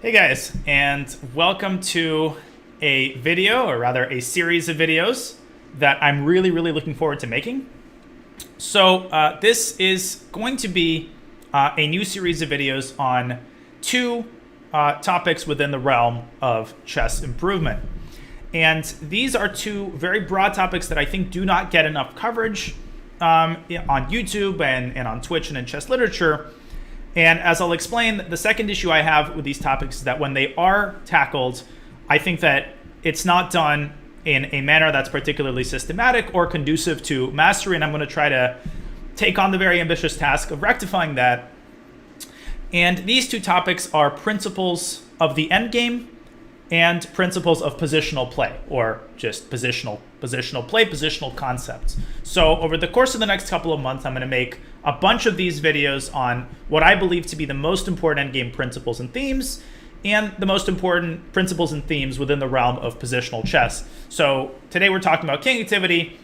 Hey guys, and welcome to a video, or rather a series of videos that I'm really looking forward to making. So this is going to be a new series of videos on two topics within the realm of chess improvement. And these are two very broad topics that I think do not get enough coverage on YouTube and on Twitch and in chess literature. And as I'll explain, the second issue I have with these topics is that when they are tackled, I think that it's not done in a manner that's particularly systematic or conducive to mastery, and I'm going to try to take on the very ambitious task of rectifying that. And these two topics are principles of the endgame and principles of positional play, or just positional play, positional concepts. So over the course of the next couple of months, I'm going to make a bunch of these videos on what I believe to be the most important endgame principles and themes, and the most important principles and themes within the realm of positional chess. So today we're talking about king activity,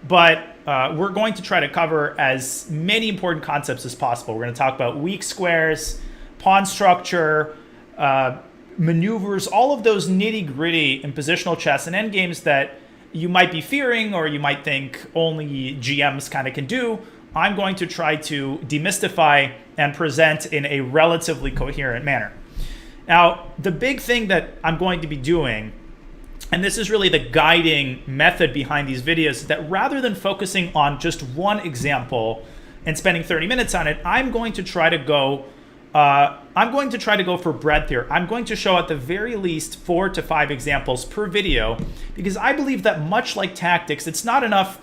but we're going to try to cover as many important concepts as possible. We're going to talk about weak squares, pawn structure, maneuvers, all of those nitty-gritty in positional chess and endgames that you might be fearing or you might think only GMs kind of can do. I'm going to try to demystify and present in a relatively coherent manner. Now, the big thing that I'm going to be doing, and this is really the guiding method behind these videos, is that rather than focusing on just one example and spending 30 minutes on it, I'm going to try to go for breadth here. I'm going to show at the very least 4 to 5 examples per video, because I believe that much like tactics, it's not enough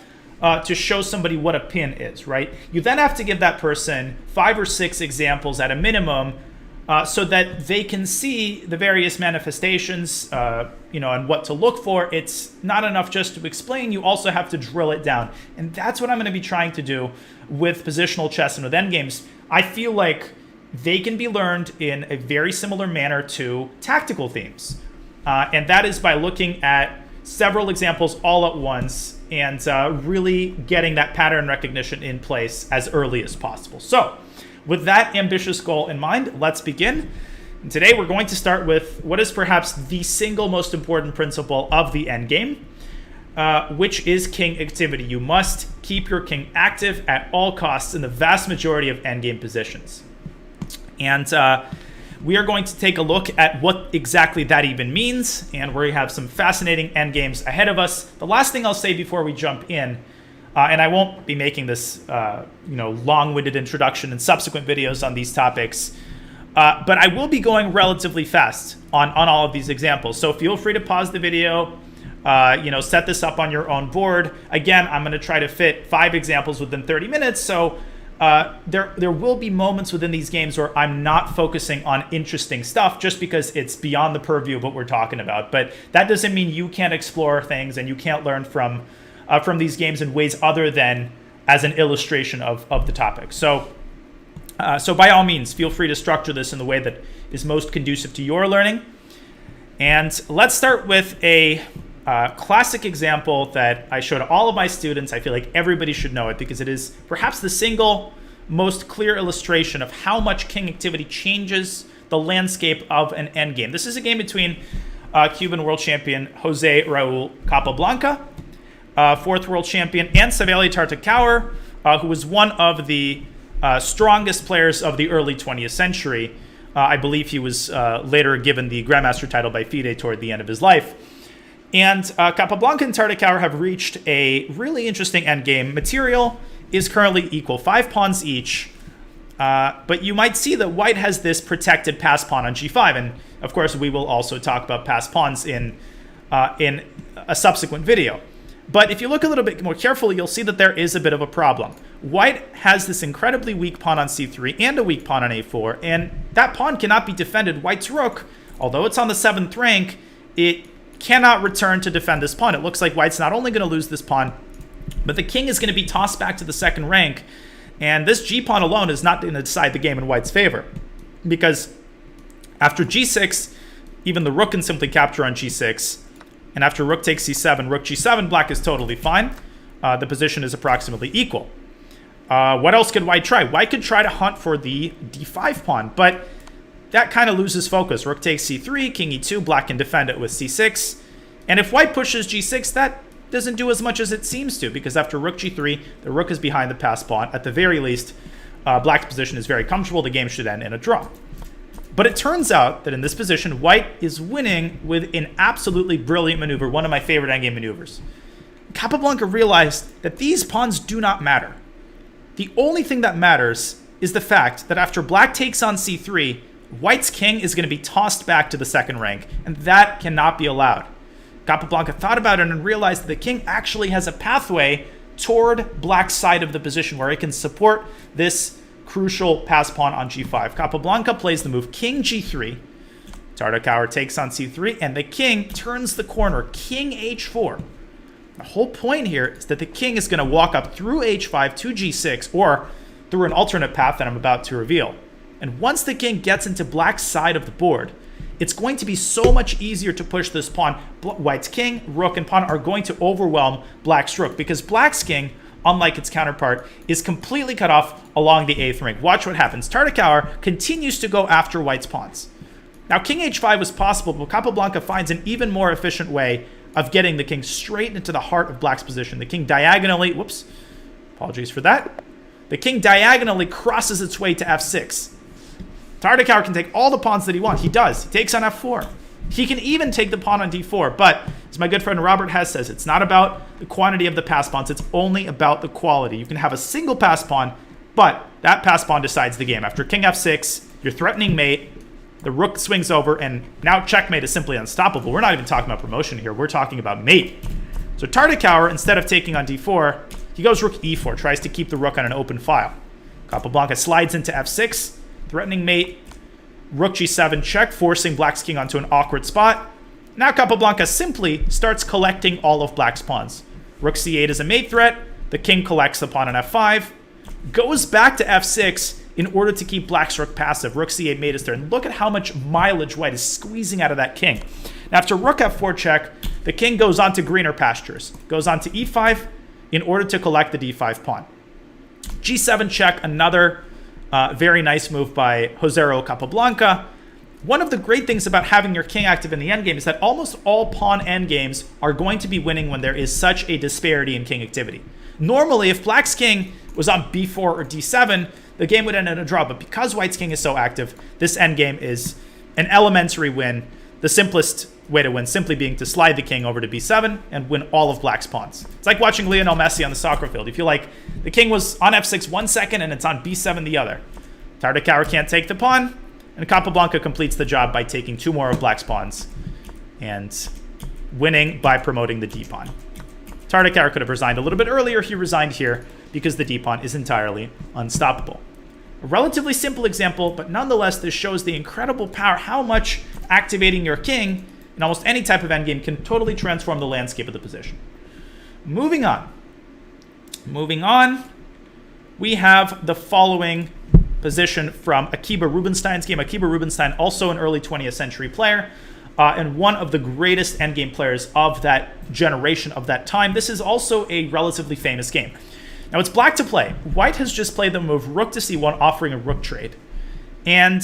to show somebody what a pin is, right? You then have to give that person 5 or 6 examples at a minimum so that they can see the various manifestations, and what to look for. It's not enough just to explain. You also have to drill it down. And that's what I'm going to be trying to do with positional chess and with endgames. I feel like they can be learned in a very similar manner to tactical themes. And that is by looking at several examples all at once and really getting that pattern recognition in place as early as possible. So with that ambitious goal in mind, let's begin. And today we're going to start with what is perhaps the single most important principle of the endgame, which is king activity. You must keep your king active at all costs in the vast majority of endgame positions. And we are going to take a look at what exactly that even means, and we have some fascinating endgames ahead of us. The last thing I'll say before we jump in, and I won't be making this long-winded introduction in subsequent videos on these topics, but I will be going relatively fast on all of these examples. So feel free to pause the video, set this up on your own board. Again, I'm going to try to fit 5 examples within 30 minutes, so there will be moments within these games where I'm not focusing on interesting stuff just because it's beyond the purview of what we're talking about. But that doesn't mean you can't explore things and you can't learn from these games in ways other than as an illustration of the topic. So by all means, feel free to structure this in the way that is most conducive to your learning. And let's start with a classic example that I show to all of my students. I feel like everybody should know it because it is perhaps the single most clear illustration of how much king activity changes the landscape of an endgame. This is a game between Cuban world champion Jose Raul Capablanca, 4th world champion, and Savelye Tartakower, who was one of the strongest players of the early 20th century. I believe he was later given the Grandmaster title by FIDE toward the end of his life. And Capablanca and Tartakower have reached a really interesting endgame. Material is currently equal, 5 pawns each. But you might see that white has this protected pass pawn on g5. And of course, we will also talk about pass pawns in a subsequent video. But if you look a little bit more carefully, you'll see that there is a bit of a problem. White has this incredibly weak pawn on c3 and a weak pawn on a4. And that pawn cannot be defended. White's rook, although it's on the 7th rank, it cannot return to defend this pawn. It looks like white's not only going to lose this pawn, but the king is going to be tossed back to the 2nd rank. And this g-pawn alone is not going to decide the game in white's favor. Because after g6, even the rook can simply capture on g6. And after rook takes c7, rook g7, black is totally fine. The position is approximately equal. What else could white try? White could try to hunt for the d5 pawn, but that kind of loses focus. Rook takes c3, king e2, black can defend it with c6. And if white pushes g6, that doesn't do as much as it seems to, because after rook g3, the rook is behind the passed pawn. At the very least, black's position is very comfortable. The game should end in a draw. But it turns out that in this position, white is winning with an absolutely brilliant maneuver, one of my favorite endgame maneuvers. Capablanca realized that these pawns do not matter. The only thing that matters is the fact that after black takes on c3, white's king is going to be tossed back to the second rank, and that cannot be allowed. Capablanca thought about it and realized that the king actually has a pathway toward black's side of the position where it can support this crucial pass pawn on g5. Capablanca plays the move king g3. Tartakower takes on c3, and the king turns the corner, king h4. The whole point here is that the king is going to walk up through h5 to g6, or through an alternate path that I'm about to reveal. And once the king gets into black's side of the board, it's going to be so much easier to push this pawn. White's king, rook, and pawn are going to overwhelm black's rook, because black's king, unlike its counterpart, is completely cut off along the 8th rank. Watch what happens. Tartakower continues to go after white's pawns. Now, king h5 was possible, but Capablanca finds an even more efficient way of getting the king straight into the heart of black's position. The king diagonally, whoops, apologies for that. The king diagonally crosses its way to f6. Tartakower can take all the pawns that he wants. He does. He takes on f4. He can even take the pawn on d4, but as my good friend Robert Hess says, it's not about the quantity of the pass pawns, it's only about the quality. You can have a single pass pawn, but that pass pawn decides the game. After king f6, you're threatening mate, the rook swings over, and now checkmate is simply unstoppable. We're not even talking about promotion here, we're talking about mate. So Tartakower, instead of taking on d4, he goes rook e4, tries to keep the rook on an open file. Capablanca slides into f6, threatening mate, rook g7 check, forcing black's king onto an awkward spot. Now Capablanca simply starts collecting all of black's pawns. Rook c8 is a mate threat, the king collects the pawn on f5, goes back to f6 in order to keep black's rook passive. Rook c8 mate is there, and look at how much mileage white is squeezing out of that king. Now after rook f4 check, the king goes on to greener pastures, goes on to e5 in order to collect the d5 pawn. g7 check, another very nice move by Josero Capablanca. One of the great things about having your king active in the endgame is that almost all pawn endgames are going to be winning when there is such a disparity in king activity. Normally, if black's king was on b4 or d7, the game would end in a draw. But because white's king is so active, this endgame is an elementary win. The simplest way to win simply being to slide the king over to b7 and win all of black's pawns. It's like watching Lionel Messi on the soccer field. You feel like the king was on f6 1 second and it's on b7 the other. Tartakower can't take the pawn, and Capablanca completes the job by taking 2 more of black's pawns and winning by promoting the d-pawn. Tartakower could have resigned a little bit earlier. He resigned here because the d-pawn is entirely unstoppable. A relatively simple example, but nonetheless this shows the incredible power, how much activating your king in almost any type of endgame can totally transform the landscape of the position. Moving on, we have the following position from Akiba Rubinstein's game. Akiba Rubinstein, also an early 20th century player, and one of the greatest endgame players of that generation, of that time. This is also a relatively famous game. Now it's black to play. White has just played the move rook to c1, offering a rook trade. And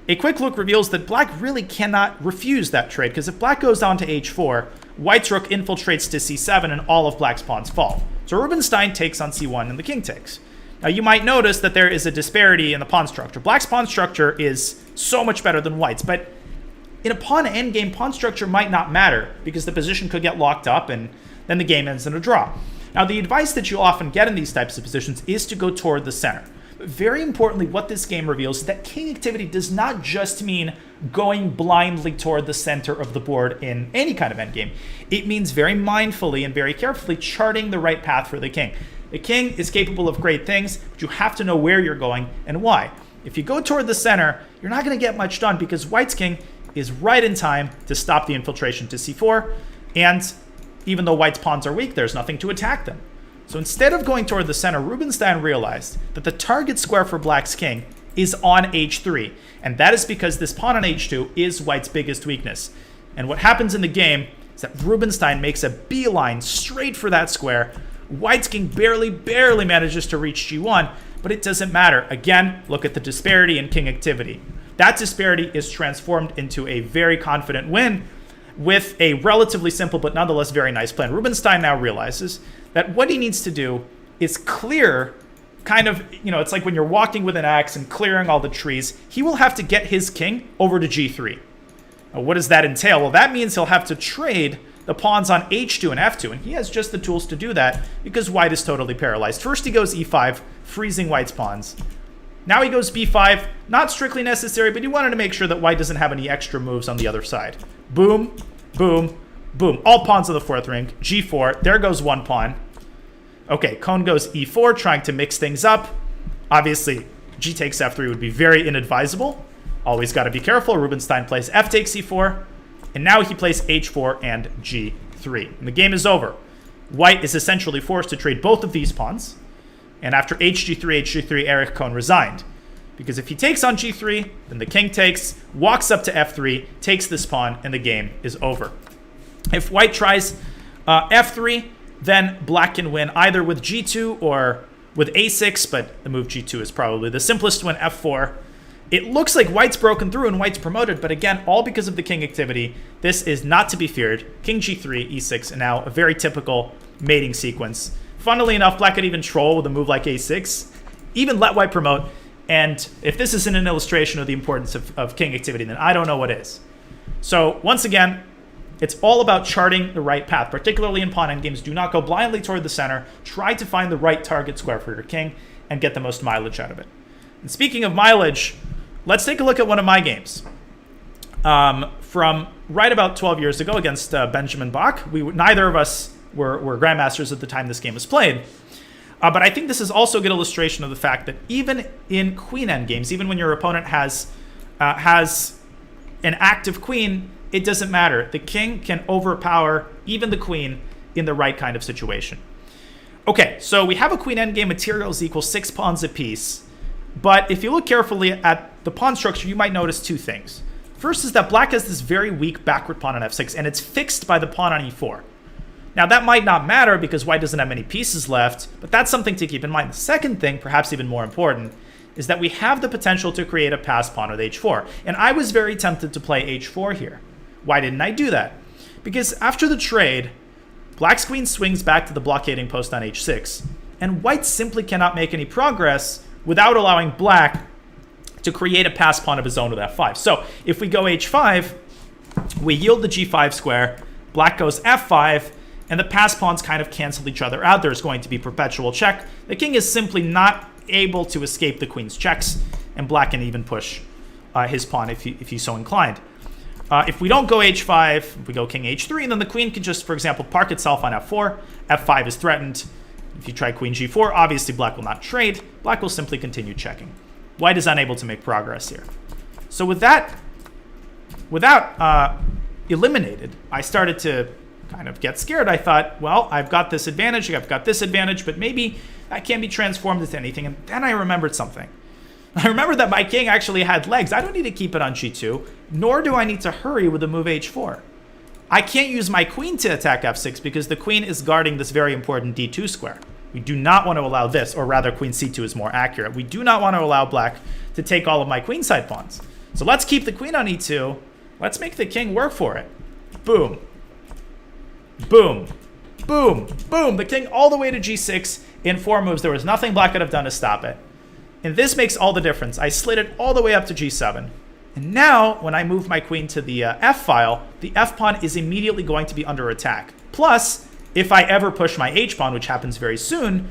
a quick look reveals that black really cannot refuse that trade, because if black goes down to h4, white's rook infiltrates to c7 and all of black's pawns fall. So Rubinstein takes on c1 and the king takes. Now you might notice that there is a disparity in the pawn structure. Black's pawn structure is so much better than white's, but in a pawn endgame, pawn structure might not matter because the position could get locked up and then the game ends in a draw. Now the advice that you often get in these types of positions is to go toward the center. But very importantly, what this game reveals is that king activity does not just mean going blindly toward the center of the board in any kind of endgame. It means very mindfully and very carefully charting the right path for the king. The king is capable of great things, but you have to know where you're going and why. If you go toward the center, you're not going to get much done because white's king is right in time to stop the infiltration to c4, and even though white's pawns are weak, there's nothing to attack them. So instead of going toward the center, Rubinstein realized that the target square for black's king is on h3, and that is because this pawn on h2 is white's biggest weakness. And what happens in the game is that Rubinstein makes a beeline straight for that square. White's king barely manages to reach g1, but it doesn't matter. Again, look at the disparity in king activity. that disparity is transformed into a very confident win with a relatively simple but nonetheless very nice plan. Rubinstein now realizes that what he needs to do is clear kind of, it's like when you're walking with an axe and clearing all the trees. He will have to get his king over to g3. Now, what does that entail? Well, that means he'll have to trade the pawns on h2 and f2, and he has just the tools to do that because white is totally paralyzed. First he goes e5, freezing white's pawns. Now he goes b5, not strictly necessary, but he wanted to make sure that white doesn't have any extra moves on the other side. Boom, boom, boom. All pawns of the fourth rank. g4, there goes one pawn. Okay, Kohn goes e4, trying to mix things up. Obviously, g takes f3 would be very inadvisable. Always got to be careful. Rubinstein plays f takes e4, and now he plays h4 and g3. And the game is over. White is essentially forced to trade both of these pawns. And after hg3, Erich Kohn resigned. Because if he takes on g3, then the king takes, walks up to f3, takes this pawn, and the game is over. If white tries f3, then black can win either with g2 or with a6, but the move g2 is probably the simplest one, f4. It looks like white's broken through and white's promoted, but again, all because of the king activity. This is not to be feared. King g3, e6, and now a very typical mating sequence. Funnily enough, black could even troll with a move like a6, even let white promote. And if this isn't an illustration of the importance of king activity, then I don't know what is. So once again, it's all about charting the right path, particularly in pawn endgames. Do not go blindly toward the center. Try to find the right target square for your king and get the most mileage out of it. And speaking of mileage, let's take a look at one of my games. From right about 12 years ago against Benjamin Bach. Neither of us were grandmasters at the time this game was played. But I think this is also a good illustration of the fact that even in queen endgames, even when your opponent has an active queen, it doesn't matter. The king can overpower even the queen in the right kind of situation. Okay, so we have a queen endgame, materials equal 6 pawns apiece. But if you look carefully at the pawn structure, you might notice two things. First is that black has this very weak backward pawn on f6, and it's fixed by the pawn on e4. Now, that might not matter because white doesn't have many pieces left, but that's something to keep in mind. The second thing, perhaps even more important, is that we have the potential to create a passed pawn with h4. And I was very tempted to play h4 here. Why didn't I do that? Because after the trade, black's queen swings back to the blockading post on h6, and white simply cannot make any progress without allowing black to create a passed pawn of his own with f5. So if we go h5, we yield the g5 square, black goes f5, and the passed pawns kind of cancel each other out. There's going to be perpetual check. The king is simply not able to escape the queen's checks, and black can even push his pawn if he's so inclined. If we don't go h5, if we go king h3, then the queen can just, for example, park itself on f4. f5 is threatened. If you try queen g4, obviously black will not trade. Black will simply continue checking. White is unable to make progress here. So with that, without eliminated, I started to kind of get scared. I thought, well, I've got this advantage, I've got this advantage, but maybe that can't be transformed into anything. And then I remembered something. I remembered that my king actually had legs. I don't need to keep it on g2, nor do I need to hurry with the move h4. I can't use my queen to attack f6 because the queen is guarding this very important d2 square. We do not want to allow this, or rather queen c2 is more accurate. We do not want to allow black to take all of my queenside pawns. So let's keep the queen on e2. Let's make the king work for it. Boom. Boom. Boom. Boom. The king all the way to g6 in 4 moves. There was nothing black could have done to stop it. And this makes all the difference. I slid it all the way up to g7. And now, when I move my queen to the f file, the f pawn is immediately going to be under attack. Plus, if I ever push my h pawn, which happens very soon,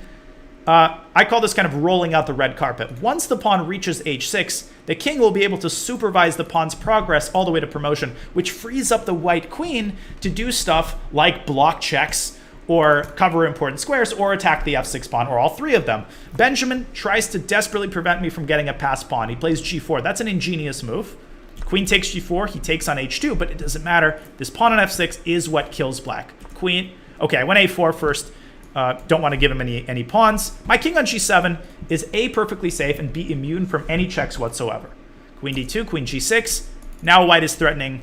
I call this kind of rolling out the red carpet. Once the pawn reaches h6, the king will be able to supervise the pawn's progress all the way to promotion, which frees up the white queen to do stuff like block checks, or cover important squares, or attack the f6 pawn, or all three of them. Benjamin tries to desperately prevent me from getting a passed pawn. He plays g4. That's an ingenious move. Queen takes g4. He takes on h2, but it doesn't matter. This pawn on f6 is what kills black. Queen. Okay, I went a4 first. Don't want to give him any pawns. My king on g7 is A, perfectly safe, and B, immune from any checks whatsoever. Queen d2, queen g6. Now white is threatening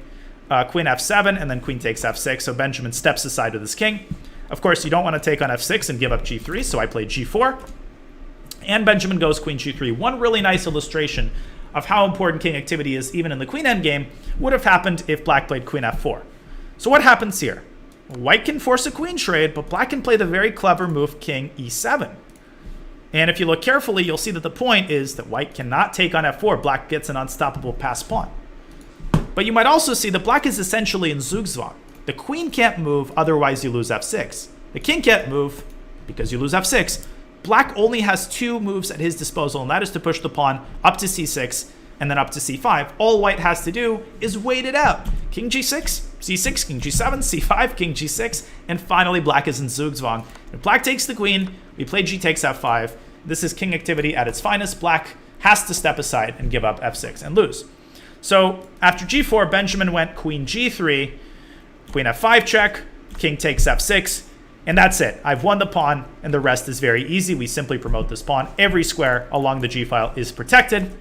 queen f7, and then queen takes f6, so Benjamin steps aside with his king. Of course, you don't want to take on f6 and give up g3, so I played g4. And Benjamin goes queen g3. One really nice illustration of how important king activity is even in the queen endgame would have happened if black played queen f4. So what happens here? White can force a queen trade, but black can play the very clever move king e7. And if you look carefully, you'll see that the point is that white cannot take on f4. Black gets an unstoppable passed pawn. But you might also see that black is essentially in Zugzwang. The queen can't move, otherwise you lose f6. The king can't move because you lose f6. Black only has two moves at his disposal, and that is to push the pawn up to c6 and then up to c5. All white has to do is wait it out. King g6, c6, king g7, c5, king g6, and finally black is in Zugzwang. If black takes the queen, we play g takes f5. This is king activity at its finest. Black has to step aside and give up f6 and lose. So after g4, Benjamin went queen g3, queen f5 check, king takes f6, and that's it. I've won the pawn, and the rest is very easy. We simply promote this pawn. Every square along the g-file is protected.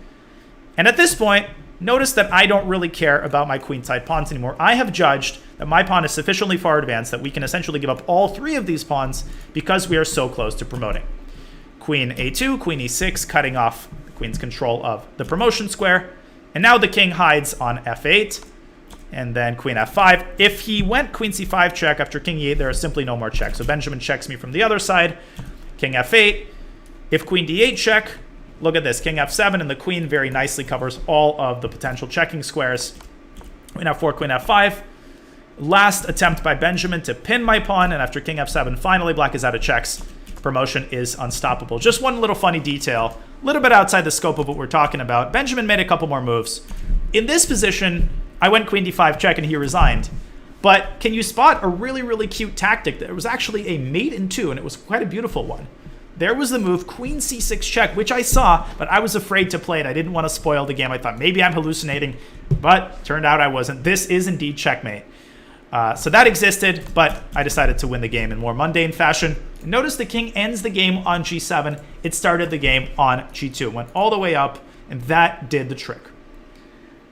And at this point, notice that I don't really care about my queen-side pawns anymore. I have judged that my pawn is sufficiently far advanced that we can essentially give up all three of these pawns because we are so close to promoting. Queen a2, queen e6, cutting off the queen's control of the promotion square. And now the king hides on f8, and then queen f5. If he went queen c5 check after king e8, there are simply no more checks. So Benjamin checks me from the other side. King f8. If queen d8 check, look at this. King f7, and the queen very nicely covers all of the potential checking squares. Queen f4, queen f5. Last attempt by Benjamin to pin my pawn, and after king f7, finally black is out of checks. Promotion is unstoppable. Just one little funny detail, a little bit outside the scope of what we're talking about. Benjamin made a couple more moves. In this position, I went queen d5 check and he resigned. But can you spot a really, really cute tactic? There was actually a mate in two, and it was quite a beautiful one. There was the move queen c6 check, which I saw, but I was afraid to play it. I didn't want to spoil the game. I thought maybe I'm hallucinating, but turned out I wasn't. This is indeed checkmate. So that existed, but I decided to win the game in more mundane fashion. Notice the king ends the game on g7. It started the game on g2. Went all the way up, and that did the trick.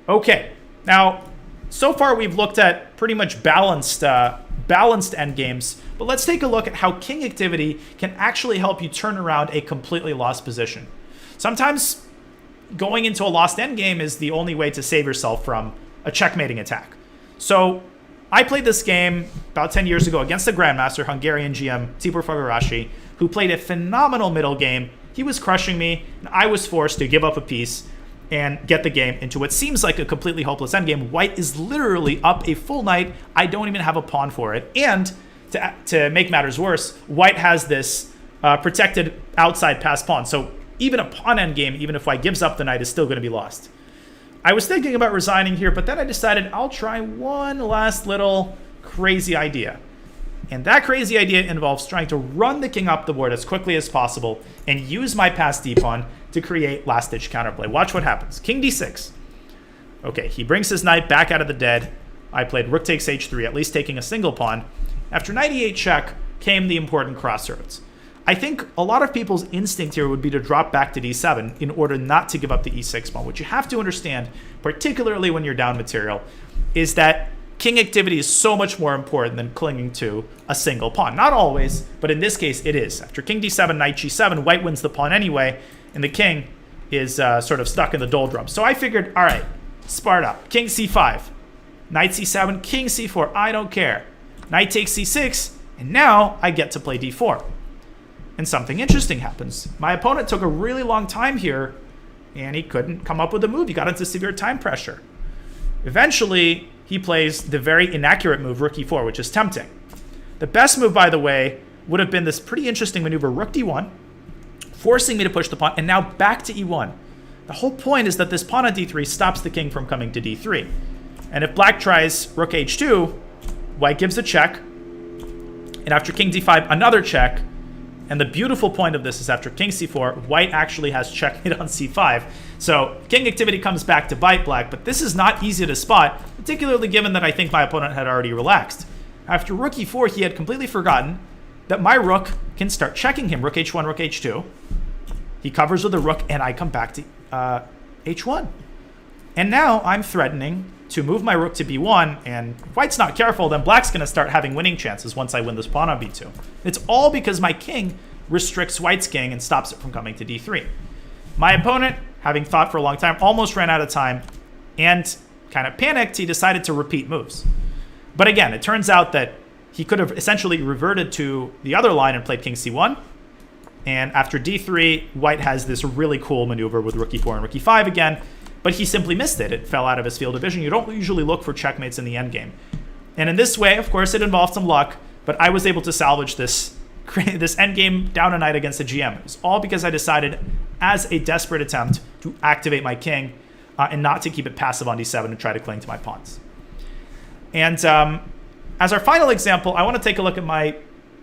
Okay, now, so far we've looked at pretty much balanced endgames, but let's take a look at how king activity can actually help you turn around a completely lost position. Sometimes going into a lost endgame is the only way to save yourself from a checkmating attack. So I played this game about 10 years ago against the Grandmaster, Hungarian GM Tibor Fogarashi, who played a phenomenal middle game. He was crushing me, and I was forced to give up a piece and get the game into what seems like a completely hopeless endgame. White is literally up a full knight. I don't even have a pawn for it. And to make matters worse, white has this protected outside pass pawn. So even a pawn endgame, even if white gives up the knight, is still going to be lost. I was thinking about resigning here, but then I decided I'll try one last little crazy idea. And that crazy idea involves trying to run the king up the board as quickly as possible and use my passed d-pawn to create last-ditch counterplay. Watch what happens. King d6. Okay, he brings his knight back out of the dead. I played rook takes h3, at least taking a single pawn. After knight e8 check came the important crossroads. I think a lot of people's instinct here would be to drop back to d7 in order not to give up the e6 pawn. What you have to understand, particularly when you're down material, is that king activity is so much more important than clinging to a single pawn. Not always, but in this case it is. After king d7, knight g7, white wins the pawn anyway, and the king is sort of stuck in the doldrums. So I figured, all right, Sparta, king c5, knight c7, king c4, I don't care. Knight takes c6, and now I get to play d4. And something interesting happens. My opponent took a really long time here, and he couldn't come up with a move. He got into severe time pressure. Eventually, he plays the very inaccurate move, rook e4, which is tempting. The best move, by the way, would have been this pretty interesting maneuver, rook d1, forcing me to push the pawn, and now back to e1. The whole point is that this pawn on d3 stops the king from coming to d3. And if black tries rook h2, white gives a check, and after king d5, another check. And the beautiful point of this is after king c4, white actually has checkmate on c5. So king activity comes back to bite black, but this is not easy to spot, particularly given that I think my opponent had already relaxed. After rook e4, he had completely forgotten that my rook can start checking him. Rook h1, rook h2. He covers with a rook, and I come back to h1. And now I'm threatening to move my rook to b1, and if white's not careful, then black's going to start having winning chances once I win this pawn on b2. It's all because my king restricts white's king and stops it from coming to d3. My opponent having thought for a long time, almost ran out of time, and kind of panicked, he decided to repeat moves. But again, it turns out that he could have essentially reverted to the other line and played king c1. And after d3, white has this really cool maneuver with rook e4 and rook e5 again, but he simply missed it. It fell out of his field of vision. You don't usually look for checkmates in the endgame. And in this way, of course, it involved some luck, but I was able to salvage this endgame down a knight against the GM. It was all because I decided, as a desperate attempt, to activate my king and not to keep it passive on d7 and try to cling to my pawns. And as our final example, I want to take a look at my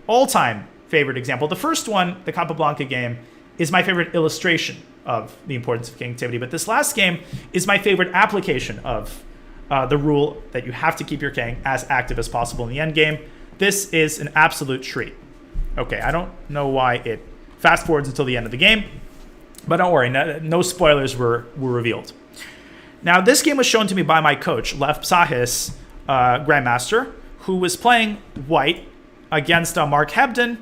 all-time favorite example. The first one, the Capablanca game, is my favorite illustration of the importance of king activity. But this last game is my favorite application of the rule that you have to keep your king as active as possible in the endgame. This is an absolute treat. Okay, I don't know why it fast forwards until the end of the game, but don't worry, no spoilers were revealed. Now, this game was shown to me by my coach, Lev Psahis, Grandmaster, who was playing white against Mark Hebden,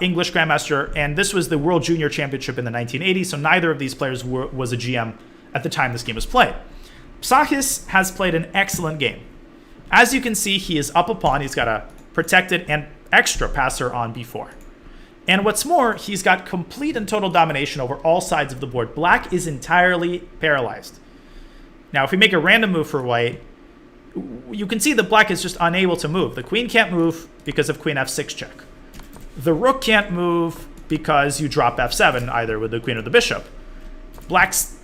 English Grandmaster, and this was the World Junior Championship in the 1980s, so neither of these players was a GM at the time this game was played. Psahis has played an excellent game. As you can see, he is up a pawn. He's got a protected and extra passer on b4. And what's more, he's got complete and total domination over all sides of the board. Black is entirely paralyzed. Now, if we make a random move for white, you can see that black is just unable to move. The queen can't move because of queen f6 check. The rook can't move because you drop f7, either with the queen or the bishop. Black's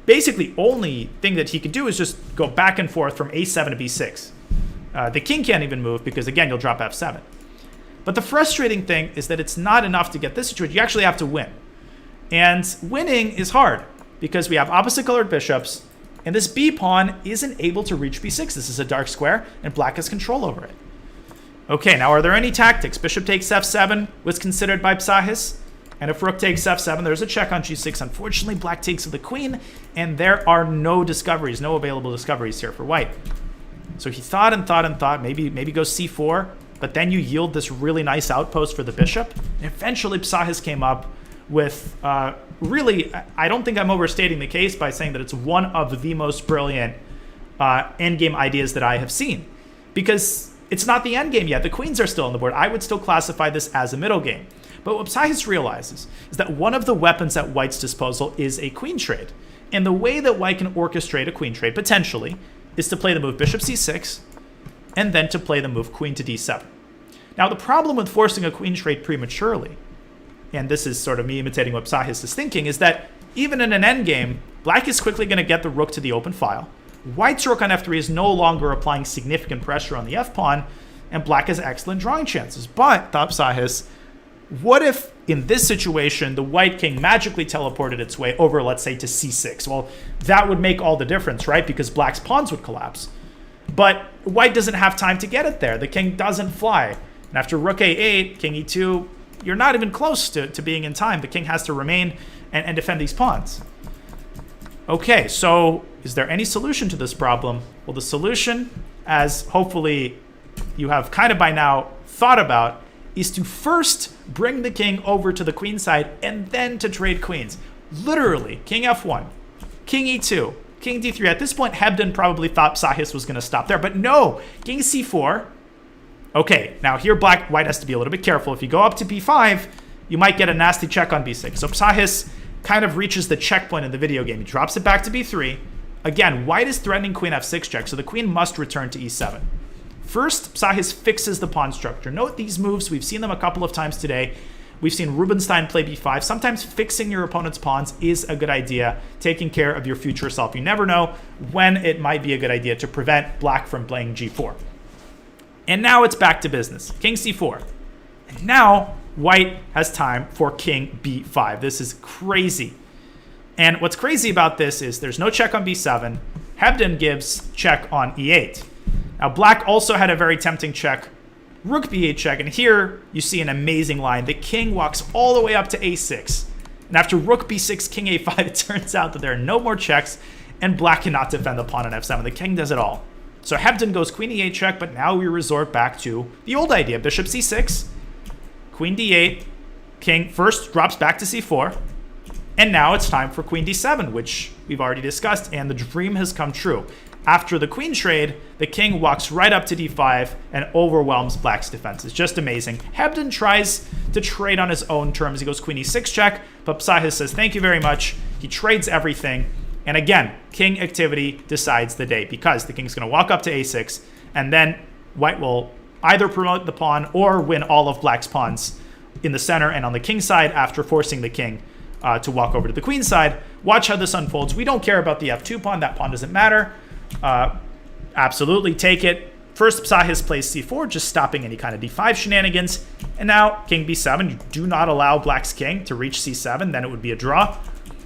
basically only thing that he could do is just go back and forth from a7 to b6. The king can't even move because, again, you'll drop f7. But the frustrating thing is that it's not enough to get this situation. You actually have to win. And winning is hard because we have opposite colored bishops, and this b pawn isn't able to reach b6. This is a dark square, and black has control over it. Okay, now are there any tactics? Bishop takes f7 was considered by Psahis. And if rook takes f7, there's a check on g6. Unfortunately, black takes the queen, and there are no discoveries, no available discoveries here for white. So he thought and thought and thought, maybe go c4, but then you yield this really nice outpost for the bishop. And eventually, Psahis came up with really, I don't think I'm overstating the case by saying that it's one of the most brilliant endgame ideas that I have seen. Because it's not the endgame yet. The queens are still on the board. I would still classify this as a middle game. But what Psahis realizes is that one of the weapons at white's disposal is a queen trade. And the way that white can orchestrate a queen trade, potentially, is to play the move bishop c6, and then to play the move queen to d7. Now, the problem with forcing a queen trade prematurely, and this is sort of me imitating what Psahis is thinking, is that even in an endgame, black is quickly going to get the rook to the open file. White's rook on f3 is no longer applying significant pressure on the f-pawn, and black has excellent drawing chances. But, thought Psahis, what if, in this situation, the white king magically teleported its way over, let's say, to c6? Well, that would make all the difference, right? Because black's pawns would collapse. But white doesn't have time to get it there. The king doesn't fly. And after rook a8, king e2, you're not even close to being in time. The king has to remain and defend these pawns. Okay, so is there any solution to this problem? Well, the solution, as hopefully you have kind of by now thought about, is to first bring the king over to the queen side and then to trade queens. Literally, king f1, king e2, king d3. At this point, Hebden probably thought Psahis was going to stop there, but no, king c4. Okay, now here white has to be a little bit careful. If you go up to b5, you might get a nasty check on b6. So Psahis kind of reaches the checkpoint in the video game. He drops it back to b3. Again, white is threatening queen f6 check, so the queen must return to e7. First, Psahis fixes the pawn structure. Note these moves. We've seen them a couple of times today. We've seen Rubinstein play b5. Sometimes fixing your opponent's pawns is a good idea, taking care of your future self. You never know when it might be a good idea to prevent black from playing g4. And now it's back to business. King c4. And now white has time for king b5. This is crazy. And what's crazy about this is there's no check on b7. Hebden gives check on e8. Now, black also had a very tempting check, rook b8 check, and here you see an amazing line. The king walks all the way up to a6. And after rook b6, king a5, it turns out that there are no more checks, and black cannot defend the pawn on f7. The king does it all. So Hebden goes queen e8 check, but now we resort back to the old idea. Bishop c6, queen d8, king first drops back to c4, And now it's time for queen d7, which we've already discussed, and the dream has come true. After the queen trade, the king walks right up to d5 and overwhelms black's defenses. Just amazing. Hebden tries to trade on his own terms. He goes queen e6 check, but Psahis says, thank you very much. He trades everything. And again, king activity decides the day because the king's going to walk up to a6, and then white will either promote the pawn or win all of black's pawns in the center and on the king side after forcing the king to walk over to the queen side. Watch how this unfolds. We don't care about the f2 pawn. That pawn doesn't matter. Absolutely take it. First, Psahis plays c4, just stopping any kind of d5 shenanigans. And now, king b7. You do not allow black's king to reach c7. Then it would be a draw.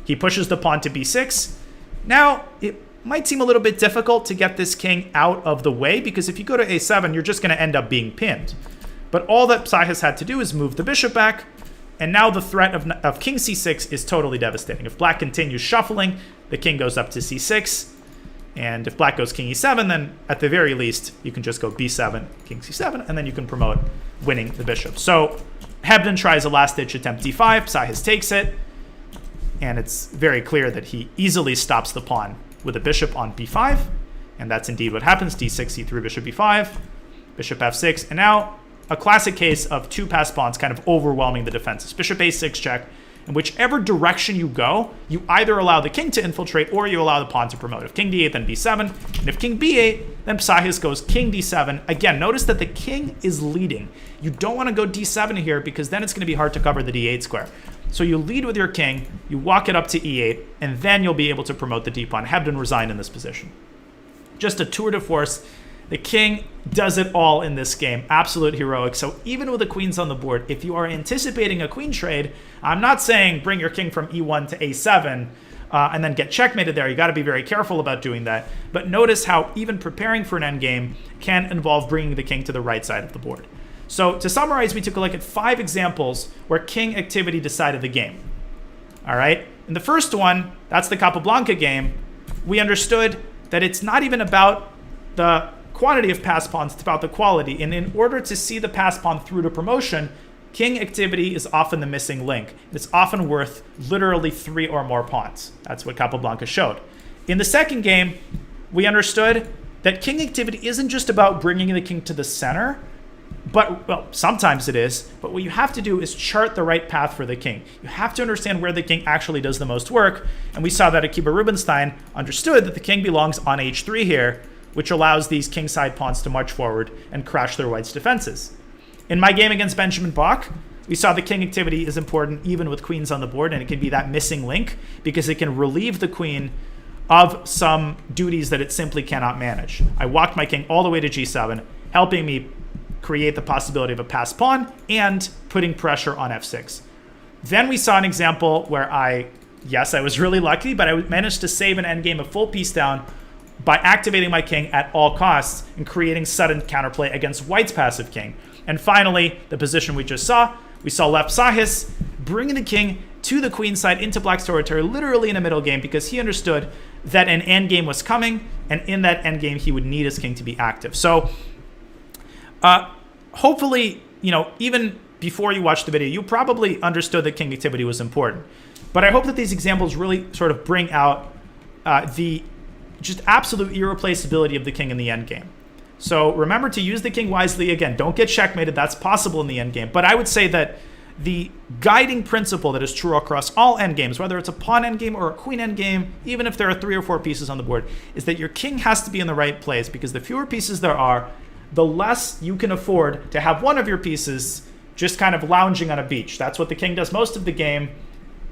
He pushes the pawn to b6. Now, it might seem a little bit difficult to get this king out of the way, because if you go to a7, you're just going to end up being pinned. But all that Psahis had to do is move the bishop back, and now the threat of king c6 is totally devastating. If black continues shuffling, the king goes up to c6, and if black goes king e7, then at the very least, you can just go b7, king c7, and then you can promote winning the bishop. So Hebden tries a last-ditch attempt d5, Psahis takes it, and it's very clear that he easily stops the pawn with a bishop on b5, and that's indeed what happens. d6, c3, bishop b5, bishop f6, and now a classic case of two passed pawns kind of overwhelming the defenses. Bishop a6 check, and whichever direction you go, you either allow the king to infiltrate or you allow the pawn to promote. If king d8, then b7, and if king b8, then Psahis goes king d7. Again, notice that the king is leading. You don't want to go d7 here because then it's going to be hard to cover the d8 square. So you lead with your king, you walk it up to e8, and then you'll be able to promote the d-pawn. Hebden resigned in this position. Just a tour de force. The king does it all in this game. Absolute heroic. So even with the queens on the board, if you are anticipating a queen trade, I'm not saying bring your king from e1 to a7 and then get checkmated there. You got to be very careful about doing that. But notice how even preparing for an endgame can involve bringing the king to the right side of the board. So to summarize, we took a look at 5 examples where king activity decided the game. All right. In the first one, that's the Capablanca game. We understood that it's not even about the quantity of passed pawns, it's about the quality. And in order to see the passed pawn through to promotion, king activity is often the missing link. It's often worth literally 3 or more pawns. That's what Capablanca showed. In the second game, we understood that king activity isn't just about bringing the king to the center, but, well, sometimes it is, but what you have to do is chart the right path for the king. You have to understand where the king actually does the most work, and we saw that Akiba Rubinstein understood that the king belongs on h3 here, which allows these kingside pawns to march forward and crash their white's defenses. In my game against Benjamin Bach, we saw the king activity is important even with queens on the board, and it can be that missing link because it can relieve the queen of some duties that it simply cannot manage. I walked my king all the way to g7, helping me create the possibility of a passed pawn and putting pressure on f6. Then we saw an example where yes, I was really lucky, but I managed to save an endgame, a full piece down, by activating my king at all costs and creating sudden counterplay against white's passive king. And finally, the position we just saw, we saw left Psahis bringing the king to the queen side into black's territory, literally in a middle game, because he understood that an endgame was coming, and in that endgame, he would need his king to be active. So hopefully, even before you watched the video, you probably understood that king activity was important. But I hope that these examples really sort of bring out the just absolute irreplaceability of the king in the endgame. So remember to use the king wisely. Again, don't get checkmated. That's possible in the endgame. But I would say that the guiding principle that is true across all endgames, whether it's a pawn endgame or a queen endgame, even if there are 3 or 4 pieces on the board, is that your king has to be in the right place, because the fewer pieces there are, the less you can afford to have one of your pieces just kind of lounging on a beach. That's what the king does most of the game.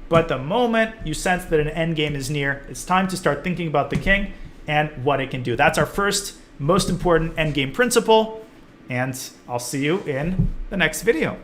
But the moment you sense that an endgame is near, it's time to start thinking about the king and what it can do. That's our first most important endgame principle, and I'll see you in the next video.